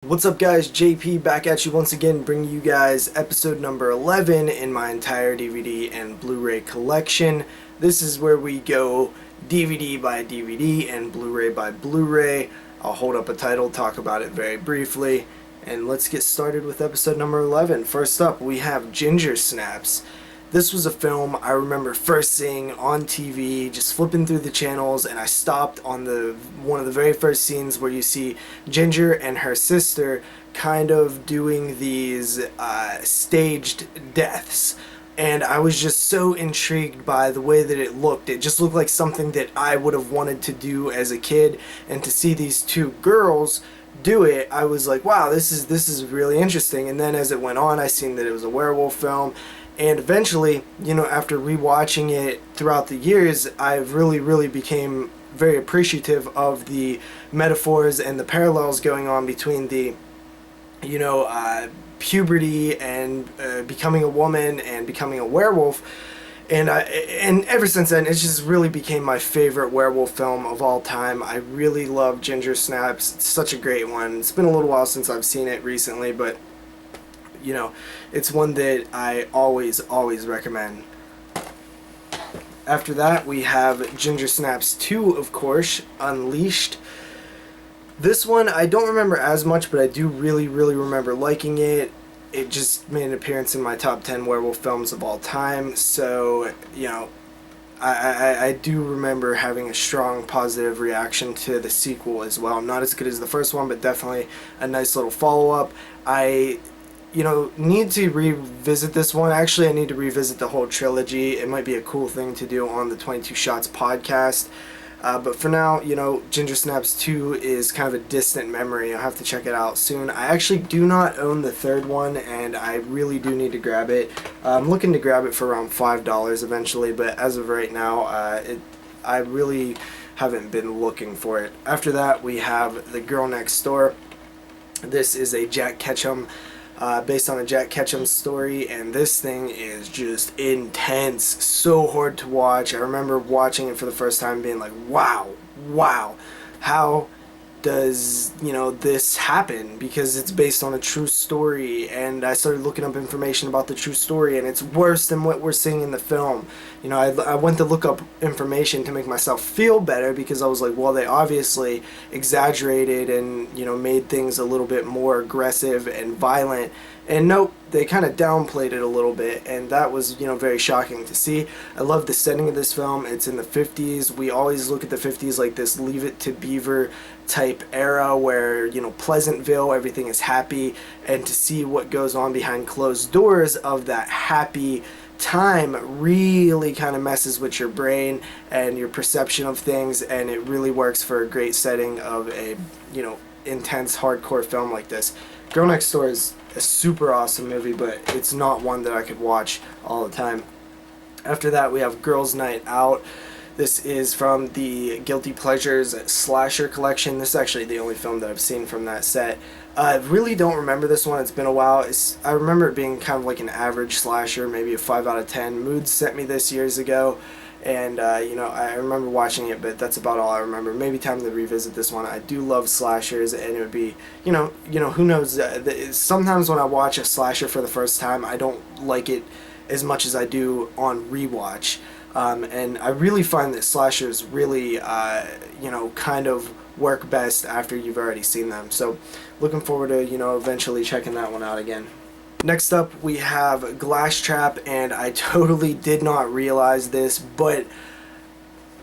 What's up guys, JP back at you once again, bringing you guys episode number 11 in my entire DVD and Blu-ray collection. This is where we go DVD by DVD and Blu-ray by Blu-ray. I'll hold up a title, talk about it very briefly, and let's get started with episode number 11. First up, we have Ginger Snaps. This was a film I remember first seeing on TV, just flipping through the channels, and I stopped on one of the very first scenes where you see Ginger and her sister kind of doing these staged deaths. And I was just so intrigued by the way that it looked. It just looked like something that I would have wanted to do as a kid, and to see these two girls do it, I was like, wow, this is really interesting. And then as it went on, I seen that it was a werewolf film. And eventually, after rewatching it throughout the years, I really became very appreciative of the metaphors and the parallels going on between the, puberty and becoming a woman and becoming a werewolf. And ever since then, it just really became my favorite werewolf film of all time. I really love Ginger Snaps. It's such a great one. It's been a little while since I've seen it recently, but it's one that I always recommend. After that, we have Ginger Snaps 2, of course, Unleashed. This one, I don't remember as much, but I do really remember liking it. It just made an appearance in my top 10 werewolf films of all time, so, I do remember having a strong positive reaction to the sequel as well. Not as good as the first one, but definitely a nice little follow-up. I need to revisit this one. Actually, I need to revisit the whole trilogy. It might be a cool thing to do on the 22 Shots podcast. But for now, Ginger Snaps 2 is kind of a distant memory. I'll have to check it out soon. I actually do not own the third one, and I really do need to grab it. I'm looking to grab it for around $5 eventually, but as of right now, I really haven't been looking for it. After that, we have The Girl Next Door. This is a Jack Ketchum based on a Jack Ketchum story, and this thing is just intense, so hard to watch. I remember watching it for the first time being like, wow, how does this happen? Because it's based on a true story, and I started looking up information about the true story, and it's worse than what we're seeing in the film. I went to look up information to make myself feel better, because I was like, well, they obviously exaggerated and made things a little bit more aggressive and violent, and nope, they kind of downplayed it a little bit, and that was very shocking to see. I love the setting of this film. It's in the 50s. We always look at the 50s like this Leave It to Beaver type era where Pleasantville, everything is happy, and to see what goes on behind closed doors of that happy time really kind of messes with your brain and your perception of things, and it really works for a great setting of a intense hardcore film like this. Girl Next Door is a super awesome movie, but it's not one that I could watch all the time. After that, we have Girls Night Out. This is from the Guilty Pleasures slasher collection. This is actually the only film that I've seen from that set. I really don't remember this one. It's been a while. I remember it being kind of like an average slasher, maybe a 5 out of 10. Moods sent me this years ago, and I remember watching it, but that's about all I remember. Maybe time to revisit this one. I do love slashers, and it would be who knows. Sometimes when I watch a slasher for the first time, I don't like it as much as I do on rewatch. And I really find that slashers really, kind of work best after you've already seen them. So looking forward to, eventually checking that one out again. Next up, we have Glass Trap, and I totally did not realize this, but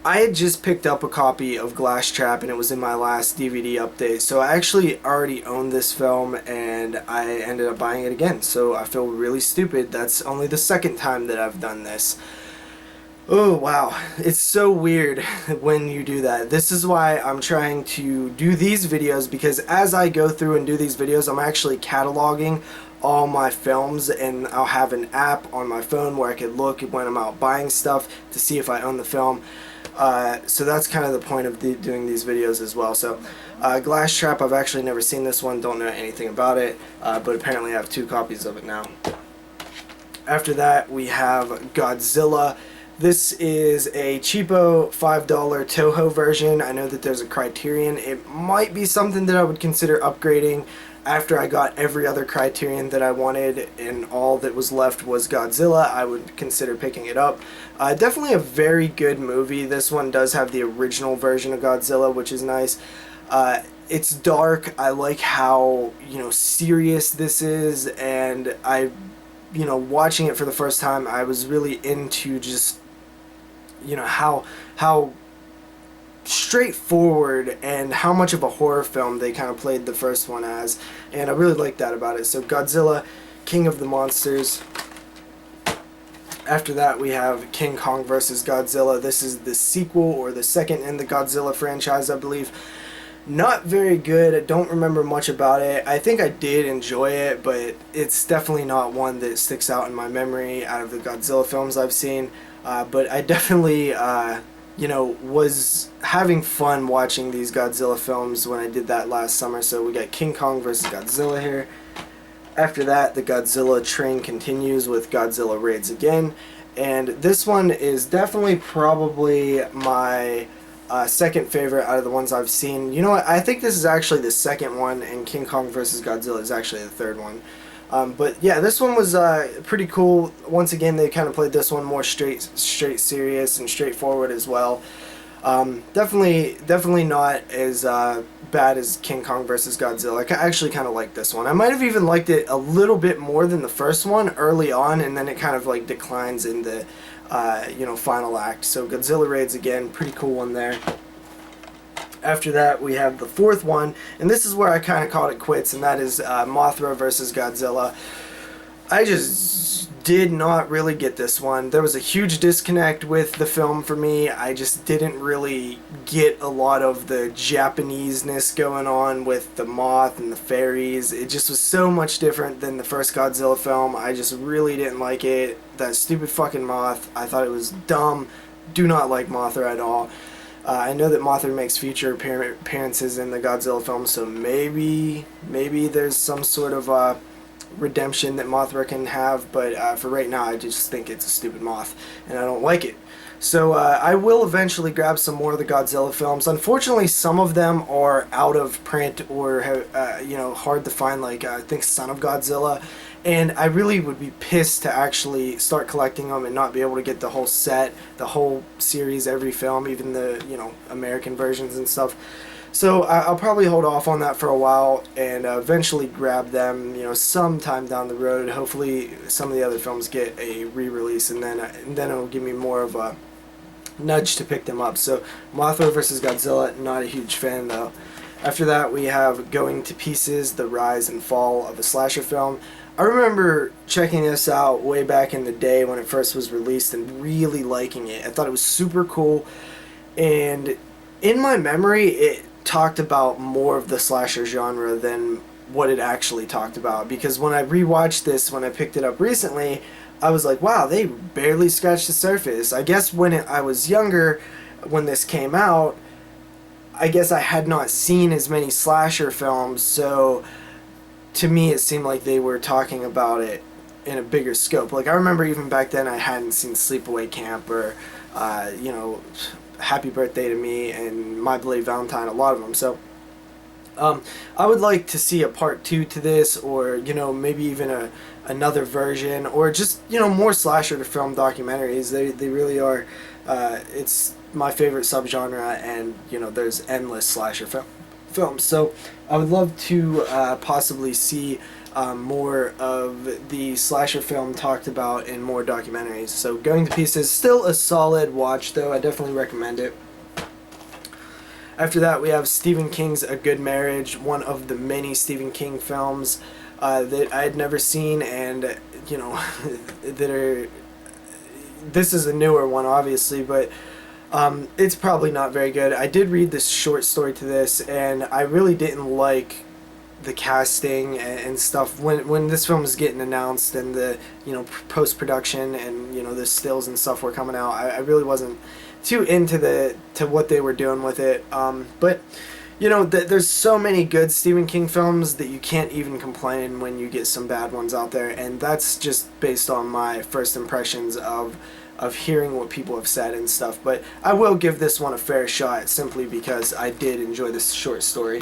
I had just picked up a copy of Glass Trap, and it was in my last DVD update. So I actually already owned this film, and I ended up buying it again. So I feel really stupid. That's only the second time that I've done this. Oh wow, it's so weird when you do that. This is why I'm trying to do these videos, because as I go through and do these videos, I'm actually cataloging all my films, and I'll have an app on my phone where I could look when I'm out buying stuff to see if I own the film. So that's kind of the point of doing these videos as well. So Glass Trap, I've actually never seen this one, don't know anything about it, but apparently I have 2 copies of it now. After that, we have Godzilla. This is a cheapo $5 Toho version. I know that there's a Criterion. It might be something that I would consider upgrading after I got every other Criterion that I wanted and all that was left was Godzilla, I would consider picking it up. Definitely a very good movie. This one does have the original version of Godzilla, which is nice. It's dark. I like how, serious this is, and watching it for the first time, I was really into just, how straightforward and how much of a horror film they kind of played the first one as, and I really like that about it. So Godzilla, King of the Monsters. After that, we have King Kong vs. Godzilla. This is the sequel, or the second in the Godzilla franchise, I believe. Not very good. I don't remember much about it. I think I did enjoy it, but it's definitely not one that sticks out in my memory out of the Godzilla films I've seen. But I definitely, was having fun watching these Godzilla films when I did that last summer. So we got King Kong vs. Godzilla here. After that, the Godzilla train continues with Godzilla Raids again. And this one is definitely probably my second favorite out of the ones I've seen. You know what? I think this is actually the second one, and King Kong vs. Godzilla is actually the third one. But yeah, this one was pretty cool. Once again, they kind of played this one more straight serious and straightforward as well. Definitely not as bad as King Kong vs. Godzilla. I actually kind of like this one. I might have even liked it a little bit more than the first one early on, and then it kind of like declines in the final act. So Godzilla Raids again, pretty cool one there. After that, we have the fourth one, and this is where I kind of called it quits, and that is Mothra vs. Godzilla. I just did not really get this one. There was a huge disconnect with the film for me. I just didn't really get a lot of the Japanese-ness going on with the moth and the fairies. It just was so much different than the first Godzilla film. I just really didn't like it. That stupid fucking moth. I thought it was dumb. Do not like Mothra at all. I know that Mothra makes future appearances in the Godzilla film, so maybe there's some sort of redemption that Mothra can have, but for right now, I just think it's a stupid moth, and I don't like it. So I will eventually grab some more of the Godzilla films. Unfortunately, some of them are out of print or hard to find, like I think Son of Godzilla. And I really would be pissed to actually start collecting them and not be able to get the whole set, the whole series, every film, even the, American versions and stuff. So I'll probably hold off on that for a while and eventually grab them, sometime down the road. Hopefully some of the other films get a re-release, and then it'll give me more of a nudge to pick them up. So Mothra vs. Godzilla, not a huge fan though. After that, we have Going to Pieces, The Rise and Fall of a Slasher Film. I remember checking this out way back in the day when it first was released and really liking it. I thought it was super cool, and in my memory, it talked about more of the slasher genre than what it actually talked about, because when I rewatched this, when I picked it up recently, I was like, wow, they barely scratched the surface. I guess when I was younger, when this came out, I guess I had not seen as many slasher films, so to me it seemed like they were talking about it in a bigger scope. Like I remember even back then I hadn't seen Sleepaway Camp or Happy Birthday to Me and My Bloody Valentine, a lot of them. So I would like to see a part 2 to this, or maybe even another version, or just more slasher to film documentaries. They really are. It's my favorite subgenre, and there's endless slasher films. So I would love to possibly see more of the slasher film talked about in more documentaries. So Going to Pieces, still a solid watch though. I definitely recommend it. After that, we have Stephen King's A Good Marriage, one of the many Stephen King films that I had never seen, and that are. This is a newer one, obviously, but it's probably not very good. I did read this short story to this, and I really didn't like the casting and stuff when this film was getting announced, and the post-production and the stills and stuff were coming out. I really wasn't too into what they were doing with it, but there's so many good Stephen King films that you can't even complain when you get some bad ones out there, and that's just based on my first impressions of hearing what people have said and stuff. But I will give this one a fair shot simply because I did enjoy this short story.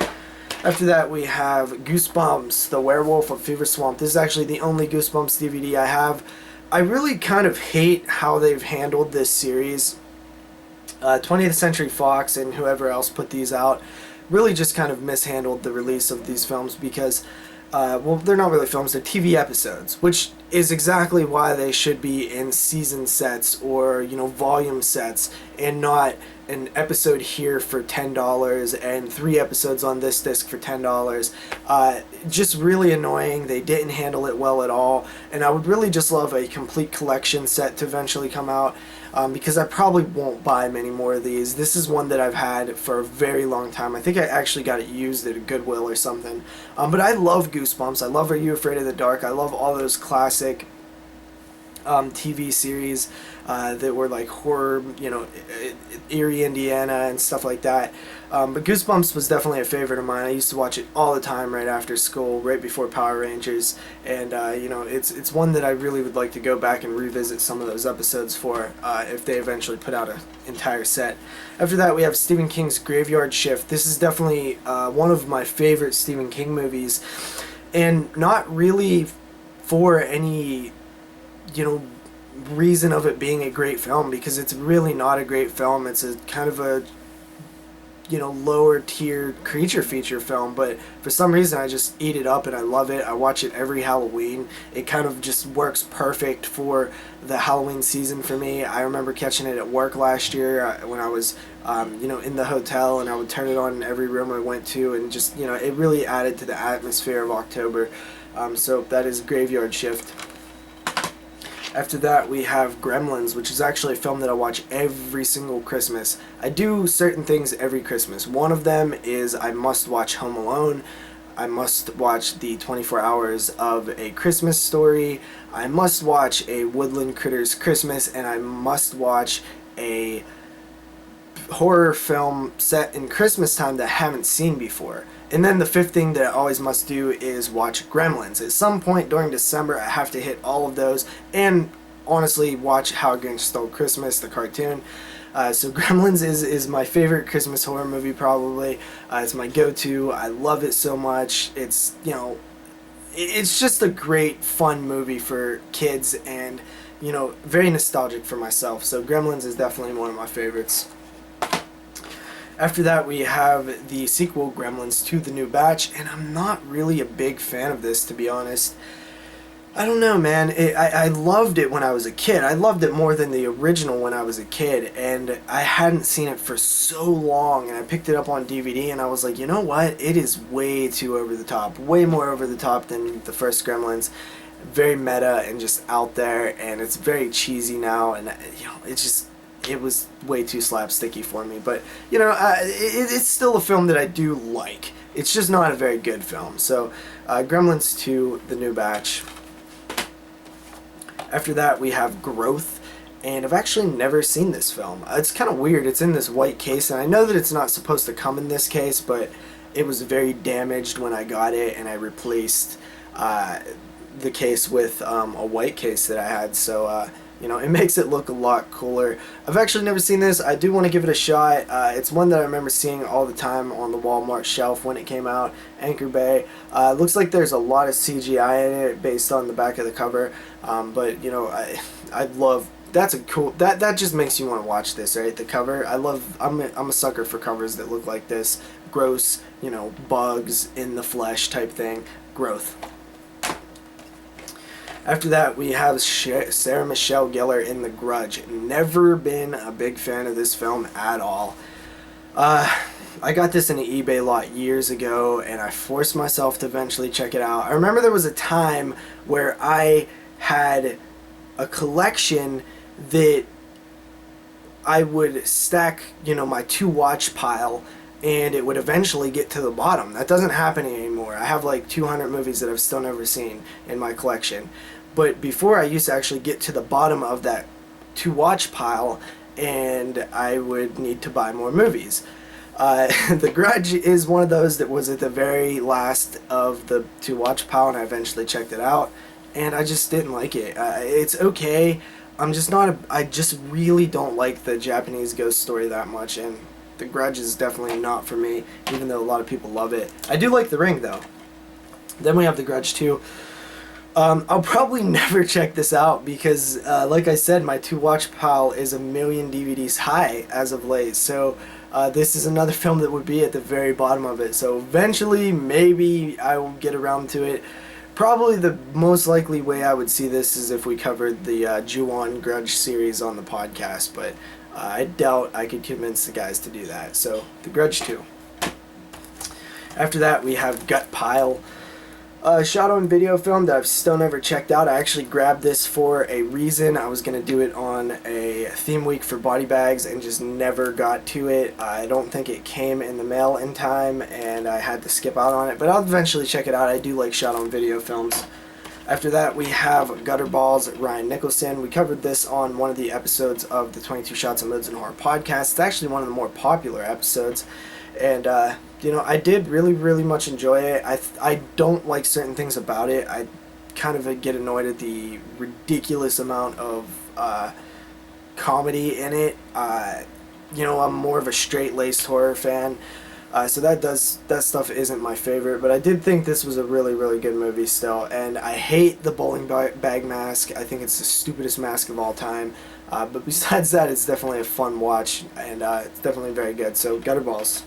After that, we have Goosebumps, The Werewolf of Fever Swamp. This is actually the only Goosebumps DVD I have. I really kind of hate how they've handled this series. 20th Century Fox and whoever else put these out really just kind of mishandled the release of these films because, well, they're not really films, they're TV episodes, which is exactly why they should be in season sets or, you know, volume sets, and not an episode here for $10 and 3 episodes on this disc for $10. Just really annoying. They didn't handle it well at all, and I would really just love a complete collection set to eventually come out, because I probably won't buy many more of these. This is one that I've had for a very long time. I think I actually got it used at a Goodwill or something. But I love Goosebumps. I love Are You Afraid of the Dark? I love all those classic TV series that were like horror, you know, Erie, Indiana and stuff like that. But Goosebumps was definitely a favorite of mine. I used to watch it all the time right after school, right before Power Rangers, and you know, it's one that I really would like to go back and revisit some of those episodes for, if they eventually put out an entire set. After that, we have Stephen King's Graveyard Shift. This is definitely one of my favorite Stephen King movies, and not really for any, you know, reason of it being a great film, because it's really not a great film. It's a kind of a, you know, lower tier creature feature film, but for some reason I just eat it up and I love it. I watch it every Halloween. It kind of just works perfect for the Halloween season for me. I remember catching it at work last year when I was you know, in the hotel, and I would turn it on in every room I went to, and just, you know, it really added to the atmosphere of October. So that is Graveyard Shift. After that, we have Gremlins, which is actually a film that I watch every single Christmas. I do certain things every Christmas. One of them is I must watch Home Alone. I must watch the 24 Hours of a Christmas Story. I must watch a Woodland Critters Christmas, and I must watch a horror film set in Christmas time that I haven't seen before. And then the fifth thing that I always must do is watch Gremlins. At some point during December, I have to hit all of those, and honestly watch How Grinch Stole Christmas, the cartoon. So Gremlins is my favorite Christmas horror movie probably. It's my go-to. I love it so much. It's, you know, it's just a great, fun movie for kids, and, you know, very nostalgic for myself. So Gremlins is definitely one of my favorites. After that, we have the sequel, Gremlins 2, The New Batch, and I'm not really a big fan of this, to be honest. I don't know, man. I loved it when I was a kid. I loved it more than the original when I was a kid, and I hadn't seen it for so long, and I picked it up on DVD, and I was like, you know what? It is way too over the top. Way more over the top than the first Gremlins. Very meta and just out there, and it's very cheesy now, and, you know, it's just... it was way too slapsticky for me, but, you know, it's still a film that I do like. It's just not a very good film. So, Gremlins 2, The New Batch. After that, we have Growth, and I've actually never seen this film. It's kind of weird. It's in this white case, and I know that it's not supposed to come in this case, but it was very damaged when I got it, and I replaced the case with a white case that I had, so... you know, it makes it look a lot cooler. I've actually never seen this. I do want to give it a shot. It's one that I remember seeing all the time on the Walmart shelf when it came out, Anchor Bay. It looks like there's a lot of CGI in it based on the back of the cover. But, you know, I love... that's a cool... That just makes you want to watch this, right? The cover. I'm a sucker for covers that look like this. Gross, you know, bugs in the flesh type thing. Growth. After that, we have Sarah Michelle Gellar in The Grudge. Never been a big fan of this film at all. I got this in an eBay lot years ago, and I forced myself to eventually check it out. I remember there was a time where I had a collection that I would stack, you know, my to-watch pile, and it would eventually get to the bottom. That doesn't happen anymore. I have like 200 movies that I've still never seen in my collection. But before, I used to actually get to the bottom of that to-watch pile, and I would need to buy more movies. The Grudge is one of those that was at the very last of the to-watch pile, and I eventually checked it out, and I just didn't like it. It's okay. I'm just not I just really don't like the Japanese ghost story that much, and The Grudge is definitely not for me, even though a lot of people love it. I do like The Ring, though. Then we have The Grudge II. I'll probably never check this out because, like I said, my to-watch pile is 1,000,000 DVDs high as of late. So this is another film that would be at the very bottom of it. So eventually, maybe I will get around to it. Probably the most likely way I would see this is if we covered the Ju-On Grudge series on the podcast, but I doubt I could convince the guys to do that. So, The Grudge II. After that, we have Gutpile. Shot on video film that I've still never checked out. I actually grabbed this for a reason. I was going to do it on a theme week for body bags and just never got to it. I don't think it came in the mail in time and I had to skip out on it, but I'll eventually check it out. I do like shot on video films. After that, we have Gutter Balls, Ryan Nicholson. We covered this on one of the episodes of the 22 Shots of Modes and Horror podcast. It's actually one of the more popular episodes. And, you know, I did really much enjoy it. I don't like certain things about it. I kind of get annoyed at the ridiculous amount of comedy in it. You know, I'm more of a straight-laced horror fan. So that stuff isn't my favorite, but I did think this was a really good movie still, and I hate the bowling bag mask. I think it's the stupidest mask of all time, but besides that, it's definitely a fun watch, and it's definitely very good, so Gutter Balls.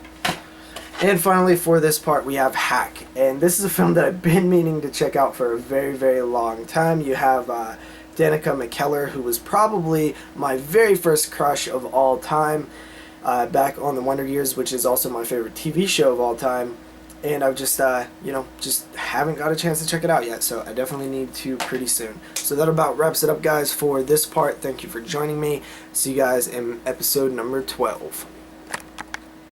And finally, for this part, we have Hack, and this is a film that I've been meaning to check out for a very long time. You have Danica McKellar, who was probably my very first crush of all time, back on the Wonder Years, which is also my favorite TV show of all time, and I've just, you know, just haven't got a chance to check it out yet, so I definitely need to pretty soon. So that about wraps it up, guys, for this part. Thank you for joining me. See you guys in episode number 12.